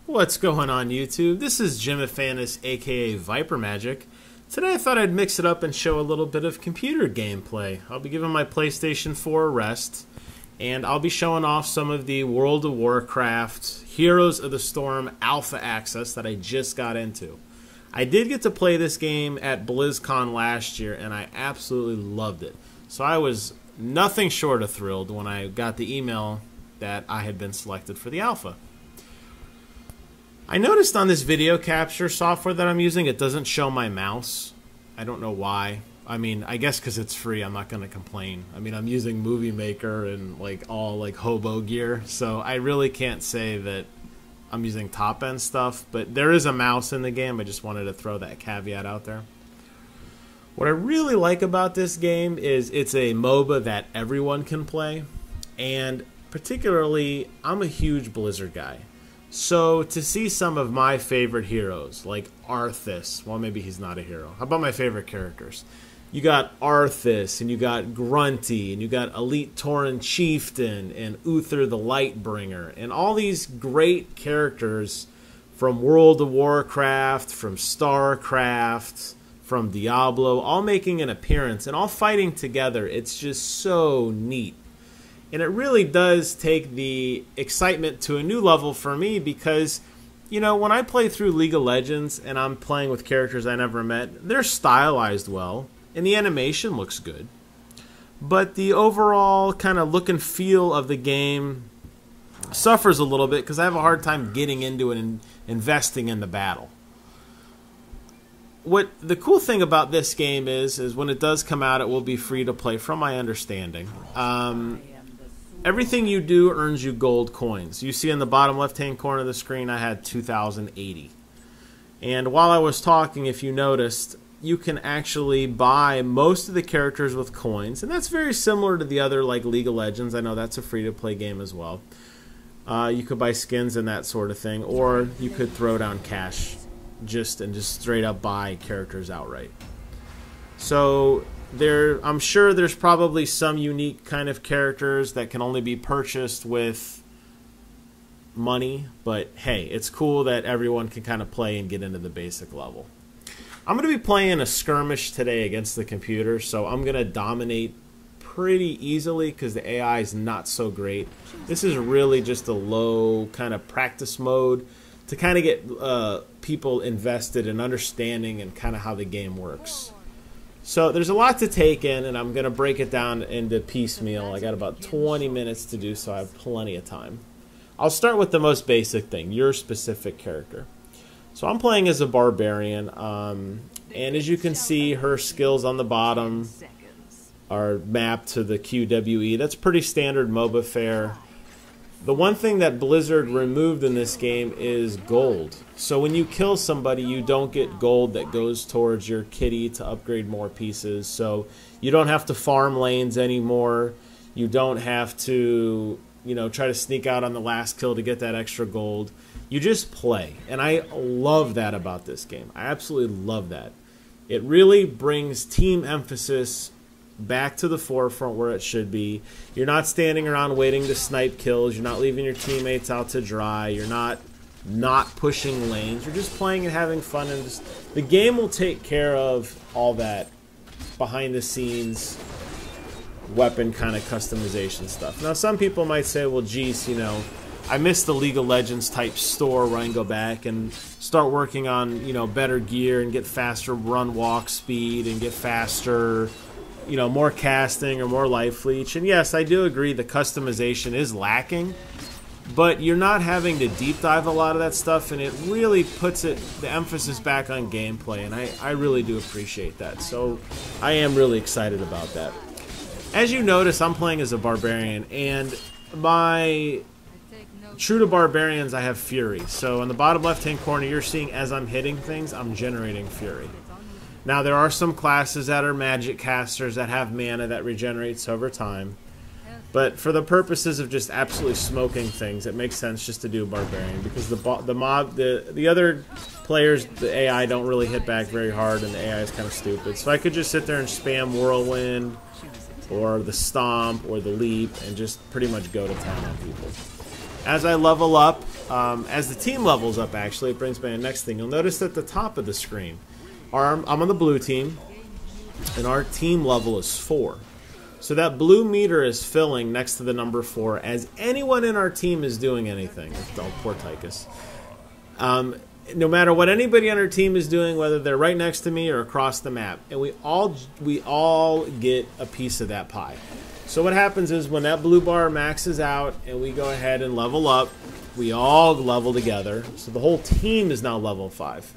What's going on YouTube? This is Jimifanis aka Viper Magic. Today I thought I'd mix it up and show a little bit of computer gameplay. I'll be giving my PlayStation 4 a rest, and I'll be showing off some of the World of Warcraft Heroes of the Storm Alpha Access that I just got into. I did get to play this game at Blizzcon last year, and I absolutely loved it. So I was nothing short of thrilled when I got the email that I had been selected for the alpha. I noticed on this video capture software that I'm using, it doesn't show my mouse. I don't know why. I mean, I guess because it's free, I'm not going to complain. I mean, I'm using Movie Maker and all hobo gear, so I really can't say that I'm using top-end stuff, but there is a mouse in the game. I just wanted to throw that caveat out there. What I really like about this game is it's a MOBA that everyone can play, and particularly, I'm a huge Blizzard guy. So to see some of my favorite heroes, like Arthas, well, maybe he's not a hero. How about my favorite characters? You got Arthas, and you got Grunty, and you got Elite Tauren Chieftain, and Uther the Lightbringer, and all these great characters from World of Warcraft, from StarCraft, from Diablo, all making an appearance, and all fighting together. It's just so neat. And it really does take the excitement to a new level for me because, you know, when I play through League of Legends and I'm playing with characters I never met, they're stylized well and the animation looks good. But the overall kind of look and feel of the game suffers a little bit because I have a hard time getting into it and investing in the battle. What the cool thing about this game is when it does come out, it will be free to play from my understanding. Everything you do earns you gold coins. You see in the bottom left-hand corner of the screen, I had 2,080. And while I was talking, if you noticed, you can actually buy most of the characters with coins. And that's very similar to the other, like League of Legends. I know that's a free-to-play game as well. You could buy skins and that sort of thing. Or you could throw down cash and just straight up buy characters outright. So I'm sure there's probably some unique kind of characters that can only be purchased with money, but hey, it's cool that everyone can kind of play and get into the basic level. I'm going to be playing a skirmish today against the computer, so I'm going to dominate pretty easily because the AI is not so great. This is really just a low kind of practice mode to kind of get people invested in understanding and kind of how the game works. So there's a lot to take in, and I'm going to break it down into piecemeal. I got about 20 minutes to do, so I have plenty of time. I'll start with the most basic thing, your specific character. So I'm playing as a barbarian, and as you can see, her skills on the bottom are mapped to the QWE. That's pretty standard MOBA fare. The one thing that Blizzard removed in this game is gold. So when you kill somebody, you don't get gold that goes towards your kitty to upgrade more pieces. So you don't have to farm lanes anymore. You don't have to, you know, try to sneak out on the last kill to get that extra gold. You just play. And I love that about this game. I absolutely love that. It really brings team emphasis back to the forefront where it should be. You're not standing around waiting to snipe kills. You're not leaving your teammates out to dry. You're not pushing lanes. You're just playing and having fun, and the game will take care of all that behind the scenes weapon kind of customization stuff. Now some people might say, well geez, you know, I miss the League of Legends type store where I can go back and start working on, you know, better gear and get faster run walk speed and get faster, you know, more casting or more life leech. And yes, I do agree the customization is lacking, but you're not having to deep dive a lot of that stuff, and it really puts the emphasis back on gameplay, and I really do appreciate that. So I am really excited about that. As you notice, I'm playing as a barbarian, and true to barbarians, I have fury. So in the bottom left-hand corner, you're seeing as I'm hitting things, I'm generating fury. Now, there are some classes that are magic casters that have mana that regenerates over time. But for the purposes of just absolutely smoking things, it makes sense just to do a barbarian because the other players, the AI don't really hit back very hard, and the AI is kind of stupid. So I could just sit there and spam Whirlwind or the Stomp or the Leap and just pretty much go to town on people. As I level up, as the team levels up, actually, it brings me to the next thing. You'll notice at the top of the screen, I'm on the blue team, and our team level is 4. So that blue meter is filling next to the number 4 as anyone in our team is doing anything. Oh, poor Tychus. No matter what anybody on our team is doing, whether they're right next to me or across the map, and we all get a piece of that pie. So what happens is when that blue bar maxes out and we go ahead and level up, we all level together. So the whole team is now level 5.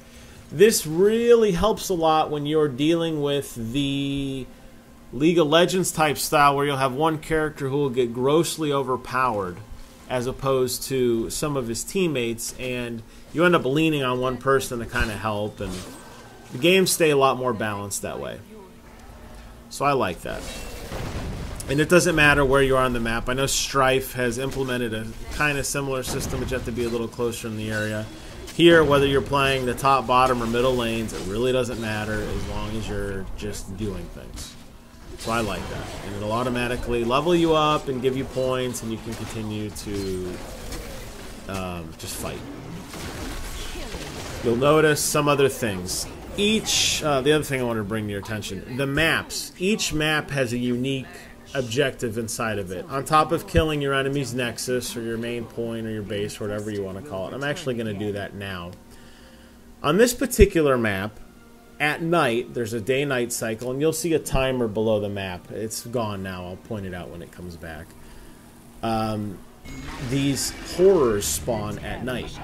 This really helps a lot when you're dealing with the League of Legends type style where you'll have one character who will get grossly overpowered as opposed to some of his teammates, and you end up leaning on one person to kind of help, and the games stay a lot more balanced that way. So I like that. And it doesn't matter where you are on the map. I know Strife has implemented a kind of similar system, but you have to be a little closer in the area. Here, whether you're playing the top, bottom, or middle lanes, it really doesn't matter as long as you're just doing things. So I like that. And it'll automatically level you up and give you points, and you can continue to just fight. You'll notice some other things. The other thing I want to bring to your attention, the maps. Each map has a unique objective inside of it. On top of killing your enemy's nexus, or your main point, or your base, or whatever you want to call it. I'm actually going to do that now. On this particular map, at night, there's a day-night cycle, and you'll see a timer below the map. It's gone now. I'll point it out when it comes back. These horrors spawn at night.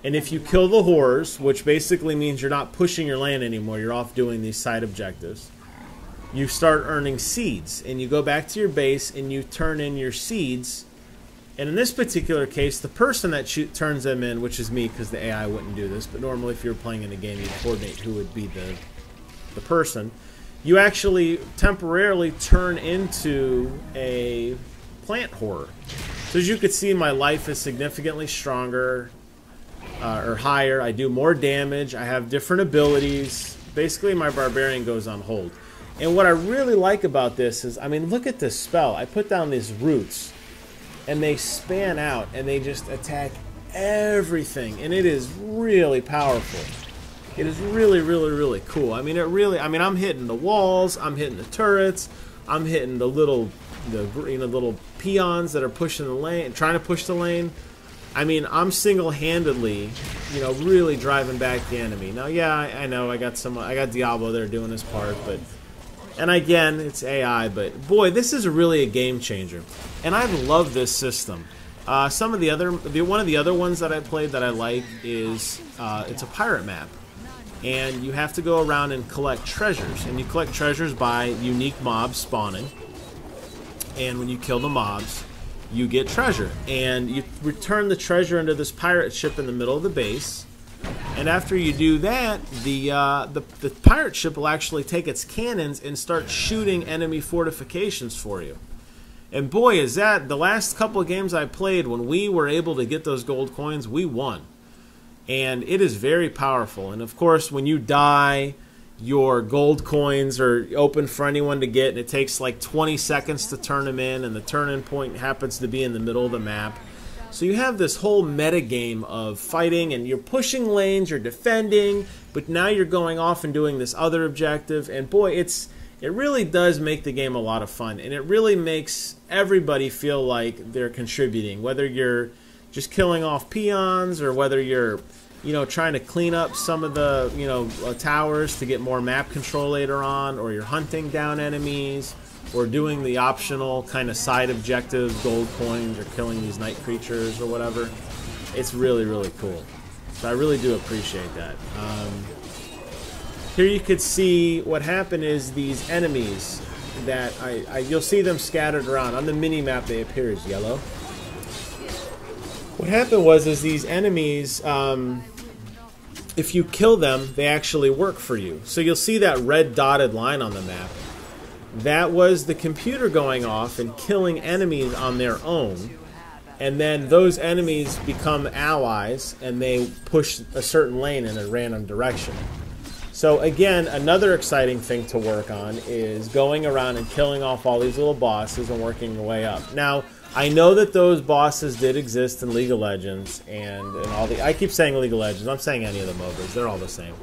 And if you kill the horrors, which basically means you're not pushing your lane anymore, you're off doing these side objectives, you start earning seeds. And you go back to your base, and you turn in your seeds. And in this particular case, the person that turns them in, which is me, because the AI wouldn't do this, but normally if you're playing in a game, you'd coordinate who would be the person. You actually temporarily turn into a plant horror. So as you can see, my life is significantly stronger or higher. I do more damage. I have different abilities. Basically, my barbarian goes on hold. And what I really like about this is, I mean, look at this spell. I put down these roots, and they span out, and they just attack everything, and it is really powerful. It is really, really, really cool. I mean, I'm hitting the walls, I'm hitting the turrets, I'm hitting the little peons that are pushing the lane, trying to push the lane. I mean, I'm single-handedly, really driving back the enemy. Now, yeah, I know I got Diablo there doing his part, but. And again, it's AI, but boy, this is really a game changer. And I love this system. One of the other ones that I played that I like is it's a pirate map. And you have to go around and collect treasures. And you collect treasures by unique mobs spawning. And when you kill the mobs, you get treasure. And you return the treasure into this pirate ship in the middle of the base. And after you do that, the pirate ship will actually take its cannons and start shooting enemy fortifications for you. And boy, is that the last couple of games I played, when we were able to get those gold coins, we won. And it is very powerful. And of course, when you die, your gold coins are open for anyone to get, and it takes like 20 seconds to turn them in, and the turn-in point happens to be in the middle of the map. So you have this whole meta game of fighting, and you're pushing lanes, you're defending, but now you're going off and doing this other objective. And boy, it really does make the game a lot of fun, and it really makes everybody feel like they're contributing, whether you're just killing off peons or whether you're trying to clean up some of the towers to get more map control later on, or you're hunting down enemies, or doing the optional kind of side objective, gold coins, or killing these night creatures or whatever. It's really, really cool. So I really do appreciate that. Here you could see what happened is these enemies that you'll see them scattered around. On the mini-map they appear as yellow. What happened was these enemies, if you kill them, they actually work for you. So you'll see that red dotted line on the map. That was the computer going off and killing enemies on their own, and then those enemies become allies, and they push a certain lane in a random direction. So again, another exciting thing to work on is going around and killing off all these little bosses and working your way up. Now, I know that those bosses did exist in League of Legends and all the. I keep saying League of Legends. I'm saying any of the MOBAs. They're all the same.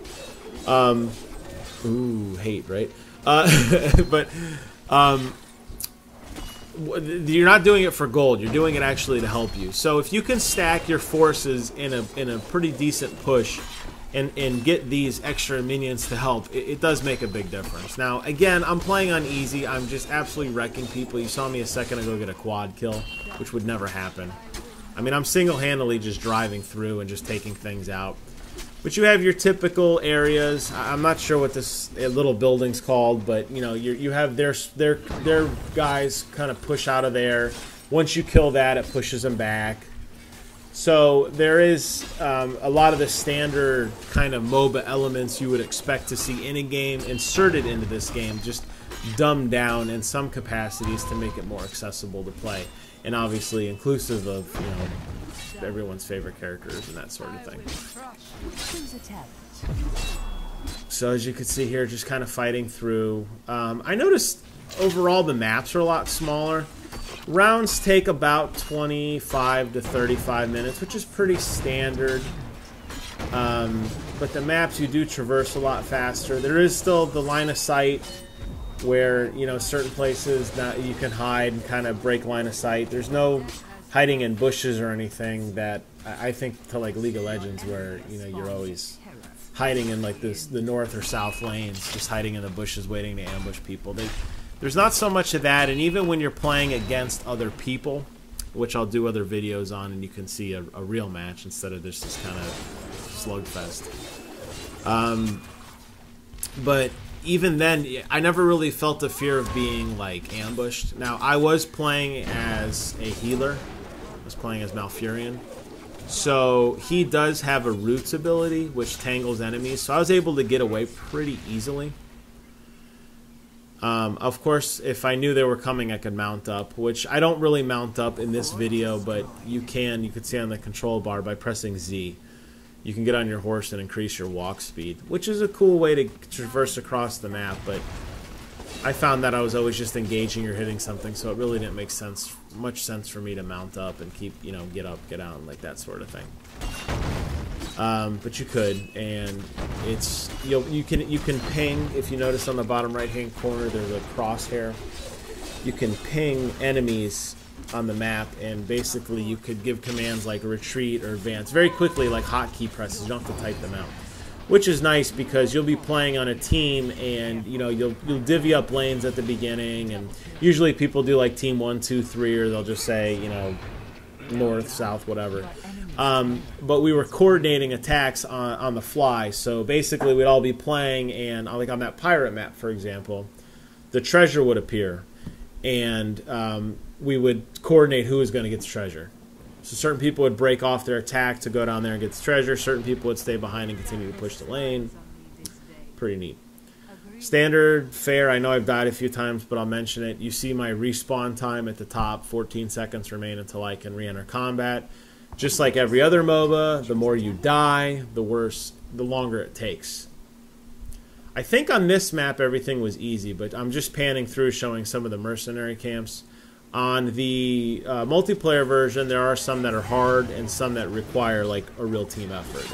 Ooh, hate, right? But you're not doing it for gold. You're doing it actually to help you. So if you can stack your forces in a pretty decent push and get these extra minions to help, it does make a big difference. Now, again, I'm playing on easy. I'm just absolutely wrecking people. You saw me a second ago get a quad kill, which would never happen. I mean, I'm single-handedly just driving through and just taking things out. But you have your typical areas. I'm not sure what this little building's called, but you know, you have their guys kind of push out of there. Once you kill that, it pushes them back. So there is a lot of the standard kind of MOBA elements you would expect to see in a game inserted into this game, just dumbed down in some capacities to make it more accessible to play, and obviously inclusive of, you know, everyone's favorite characters and that sort of thing. So as you can see here, just kind of fighting through. I noticed overall the maps are a lot smaller. Rounds take about 25 to 35 minutes, which is pretty standard. But the maps you do traverse a lot faster. There is still the line of sight where, you know, certain places that you can hide and kind of break line of sight. There's no hiding in bushes or anything that I think to like League of Legends, where, you know, you're always hiding in like the north or south lanes, just hiding in the bushes waiting to ambush people. There's not so much of that, and even when you're playing against other people, which I'll do other videos on, and you can see a real match instead of just this kind of slugfest. But even then, I never really felt the fear of being like ambushed. Now, I was playing as a healer. I was playing as Malfurion. So he does have a roots ability, which tangles enemies. So I was able to get away pretty easily. Of course, if I knew they were coming, I could mount up, which I don't really mount up in this video, but you could see on the control bar by pressing Z. You can get on your horse and increase your walk speed, which is a cool way to traverse across the map, but I found that I was always just engaging or hitting something, so it really didn't make much sense for me to mount up and keep, you know, get up, get out, like that sort of thing. But you could, and it's you can ping. If you notice on the bottom right hand corner, there's a crosshair. You can ping enemies on the map, and basically you could give commands like retreat or advance very quickly, like hotkey presses. You don't have to type them out, which is nice because you'll be playing on a team, and you know you'll divvy up lanes at the beginning, and usually people do like team 1, 2, 3, or they'll just say, you know, north, south, whatever. But we were coordinating attacks on the fly, so basically we'd all be playing, and like on that pirate map, for example, the treasure would appear, and we would coordinate who was going to get the treasure. So certain people would break off their attack to go down there and get the treasure. Certain people would stay behind and continue to push the lane. Pretty neat. Standard fare, I know I've died a few times, but I'll mention it. You see my respawn time at the top. 14 seconds remain until I can re-enter combat. Just like every other MOBA, the more you die, the longer it takes. I think on this map everything was easy, but I'm just panning through showing some of the mercenary camps. On the multiplayer version, there are some that are hard and some that require like a real team effort.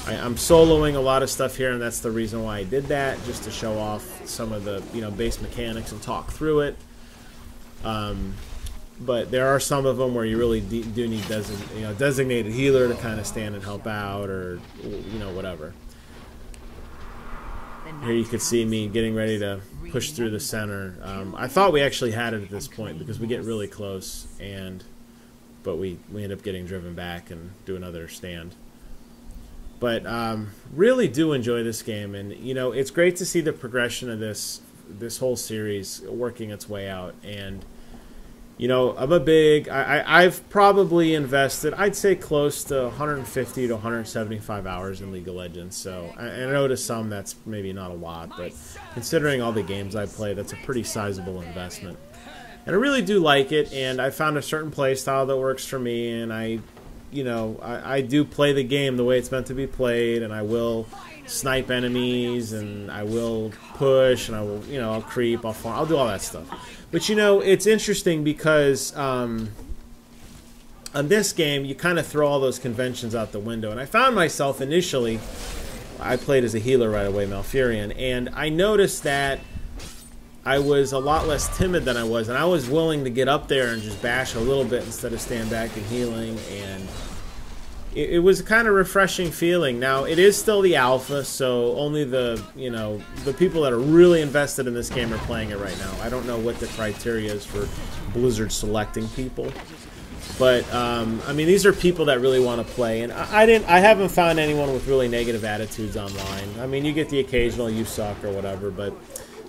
I'm soloing a lot of stuff here, and that's the reason why I did that, just to show off some of the, you know, base mechanics and talk through it. But there are some of them where you really do need designated healer to kind of stand and help out, or you know, whatever. Here you could see me getting ready to push through the center. I thought we actually had it at this point because we get really close, but we end up getting driven back and do another stand. But really do enjoy this game, and you know, it's great to see the progression of this whole series working its way out. And you know, I've probably invested, I'd say, close to 150 to 175 hours in League of Legends. So I know to some that's maybe not a lot, but considering all the games I play, that's a pretty sizable investment. And I really do like it, and I found a certain play style that works for me, and I do play the game the way it's meant to be played, and I will snipe enemies, and I will push, and I will, you know, I'll creep, I'll farm, I'll do all that stuff. But, you know, it's interesting because on this game, you kind of throw all those conventions out the window. And I found myself initially, I played as a healer right away, Malfurion, and I noticed that I was a lot less timid than I was, and I was willing to get up there and just bash a little bit instead of stand back and healing, and it was a kind of refreshing feeling. Now, it is still the alpha, so only the, you know, the people that are really invested in this game are playing it right now. I don't know what the criteria is for Blizzard selecting people. But, I mean, these are people that really want to play, and I haven't found anyone with really negative attitudes online. I mean, you get the occasional "you suck" or whatever, but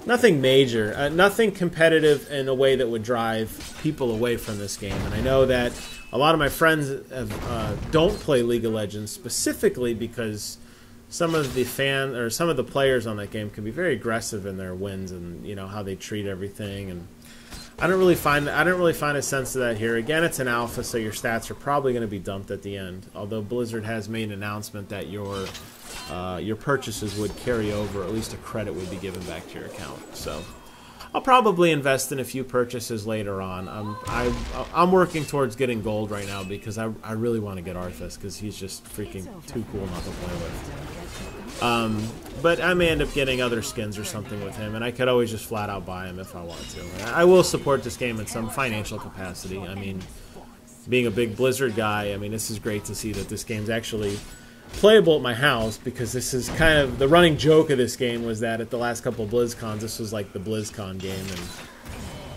nothing major. Nothing competitive in a way that would drive people away from this game. And I know that a lot of my friends don't play League of Legends specifically because some of the players on that game can be very aggressive in their wins and, you know, how they treat everything. And I don't really find a sense of that here. Again, it's an alpha, so your stats are probably going to be dumped at the end. Although Blizzard has made an announcement that your purchases would carry over, or at least a credit would be given back to your account. So I'll probably invest in a few purchases later on. I'm working towards getting gold right now because I really want to get Arthas because he's just freaking too cool not to play with. But I may end up getting other skins or something with him, and I could always just flat out buy him if I want to. And I will support this game in some financial capacity. I mean, being a big Blizzard guy, I mean, this is great to see that this game's actually playable at my house, because this is kind of the running joke of this game was that at the last couple of BlizzCons, this was like the BlizzCon game, and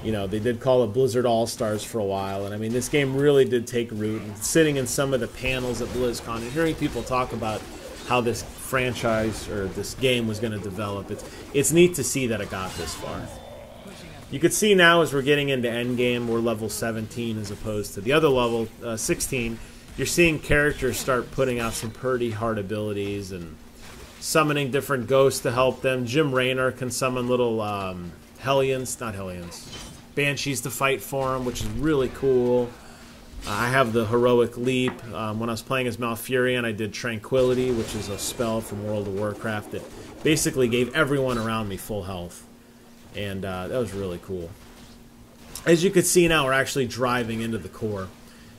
you know, they did call it Blizzard All-Stars for a while, and I mean, this game really did take root, and sitting in some of the panels at BlizzCon and hearing people talk about how this franchise or this game was going to develop, it's neat to see that it got this far. You could see now as we're getting into endgame, we're level 17 as opposed to the other level, 16. You're seeing characters start putting out some pretty hard abilities and summoning different ghosts to help them. Jim Raynor can summon little Banshees to fight for him, which is really cool. I have the Heroic Leap. When I was playing as Malfurion, I did Tranquility, which is a spell from World of Warcraft that basically gave everyone around me full health. And that was really cool. As you can see now, we're actually driving into the core.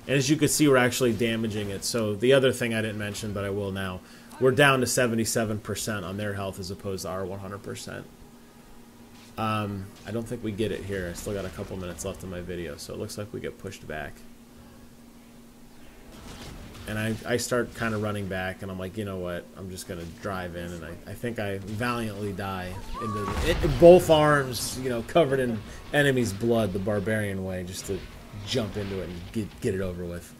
And as you can see, we're actually damaging it. So the other thing I didn't mention, but I will now, we're down to 77% on their health as opposed to our 100%. I don't think we get it here. I still got a couple minutes left in my video, so it looks like we get pushed back. And I start kind of running back, and I'm like, you know what? I'm just going to drive in, and I think I valiantly die into both arms, you know, covered in enemy's blood, the barbarian way, just to jump into it and get it over with.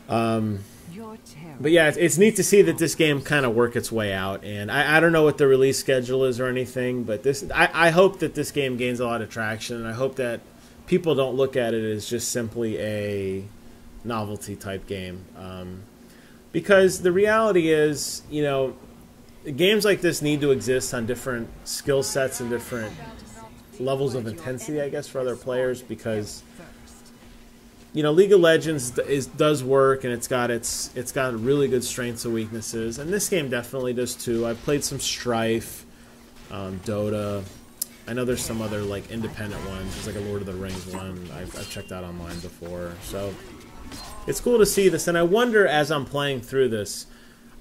But yeah, it's neat to see that this game kind of work its way out, and I don't know what the release schedule is or anything, but I hope that this game gains a lot of traction, and I hope that people don't look at it as just simply a novelty type game, because the reality is, you know, games like this need to exist on different skill sets and different levels of intensity, I guess, for other players, because, you know, League of Legends does work, and it's got really good strengths and weaknesses, and this game definitely does too. I've played some Strife, Dota. I know there's some other like independent ones. There's like a Lord of the Rings one I've checked out online before. So it's cool to see this, and I wonder as I'm playing through this,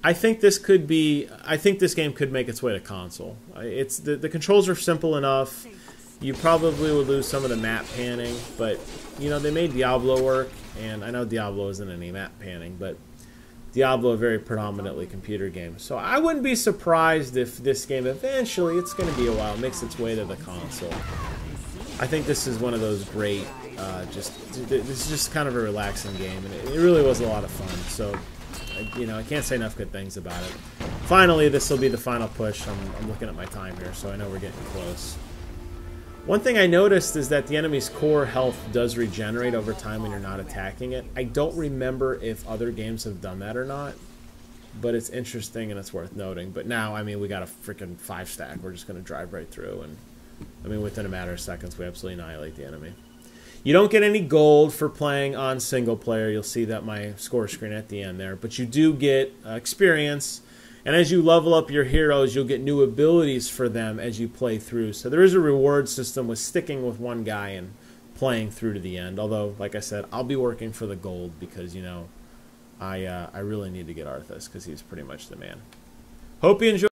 I think this game could make its way to console. The controls are simple enough. You probably would lose some of the map panning, but you know, they made Diablo work, and I know Diablo isn't any map panning, but Diablo, a very predominantly computer game. So I wouldn't be surprised if this game eventually, it's going to be a while, makes its way to the console. I think this is one of those great, this is just kind of a relaxing game, and it really was a lot of fun. So, you know, I can't say enough good things about it. Finally, this will be the final push. I'm looking at my time here, so I know we're getting close. One thing I noticed is that the enemy's core health does regenerate over time when you're not attacking it. I don't remember if other games have done that or not, but it's interesting and it's worth noting. But now, I mean, we got a freaking 5-stack. We're just going to drive right through, and I mean, within a matter of seconds, we absolutely annihilate the enemy. You don't get any gold for playing on single player. You'll see that my score screen at the end there, but you do get experience. And as you level up your heroes, you'll get new abilities for them as you play through. So there is a reward system with sticking with one guy and playing through to the end. Although, like I said, I'll be working for the gold because, you know, I really need to get Arthas because he's pretty much the man. Hope you enjoy.